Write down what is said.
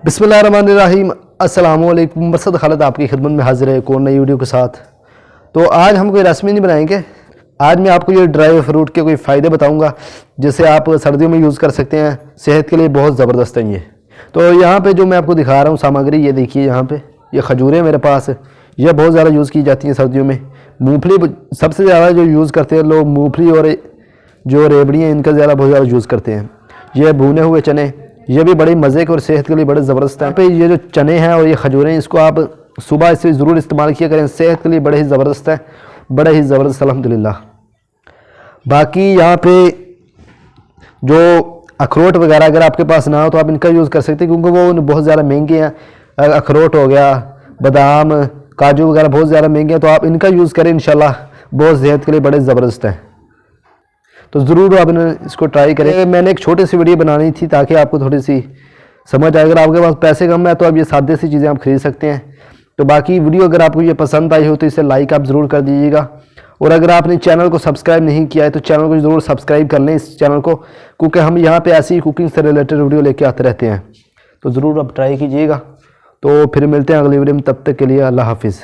बिस्मिल्लाहिर्रहमानिर्रहीम। अस्सलामुअलैकुम। मरसद खालिद आपकी खिदमत में हाजिर है एक और नई वीडियो के साथ। तो आज हम कोई रेसिपी नहीं बनाएंगे। आज मैं आपको ये ड्राई फ्रूट के कोई फ़ायदे बताऊंगा जिसे आप सर्दियों में यूज़ कर सकते हैं। सेहत के लिए बहुत ज़बरदस्त है ये। तो यहाँ पे जो मैं आपको दिखा रहा हूँ सामग्री, ये देखिए यहाँ पे ये खजूरें मेरे पास, ये बहुत ज़्यादा यूज़ की जाती हैं सर्दियों में। मूँगफली सबसे ज़्यादा जो यूज़ करते हैं लोग, मूँगफली और जो रेवड़ियाँ इनका बहुत ज़्यादा यूज़ करते हैं। ये भुने हुए चने, ये भी बड़े मज़े के और सेहत के लिए बड़े ज़बरदस्त हैं। पे ये जो चने हैं और ये खजूरें, इसको आप सुबह इसे ज़रूर इस्तेमाल किया करें, सेहत के लिए बड़े ही ज़बरदस्त है, बड़े ही ज़बरदस्त अल्हम्दुलिल्लाह। बाकी यहाँ पे जो अखरोट वगैरह अगर आपके पास ना हो तो आप इनका यूज़ कर सकते हैं, क्योंकि वो बहुत ज़्यादा महंगे हैं। अखरोट हो गया, बादाम, काजू वगैरह बहुत ज़्यादा महंगे हैं, तो आप इनका यूज़ करें, इंशाल्लाह बहुत सेहत के लिए बड़े ज़बरदस्त हैं। तो ज़रूर आप इसको ट्राई करें। मैंने एक छोटी सी वीडियो बनानी थी ताकि आपको थोड़ी सी समझ आए। अगर आपके पास पैसे कम है तो आप ये सादे सी चीज़ें आप खरीद सकते हैं। तो बाकी वीडियो अगर आपको ये पसंद आई हो तो इसे लाइक आप ज़रूर कर दीजिएगा, और अगर आपने चैनल को सब्सक्राइब नहीं किया है तो चैनल को ज़रूर सब्सक्राइब कर लें, इस चैनल को, क्योंकि हम यहाँ पे ऐसी कुकिंग से रिलेटेड वीडियो लेके आते रहते हैं। तो ज़रूर आप ट्राई कीजिएगा। तो फिर मिलते हैं अगली वीडियो में, तब तक के लिए अल्लाह हाफिज़।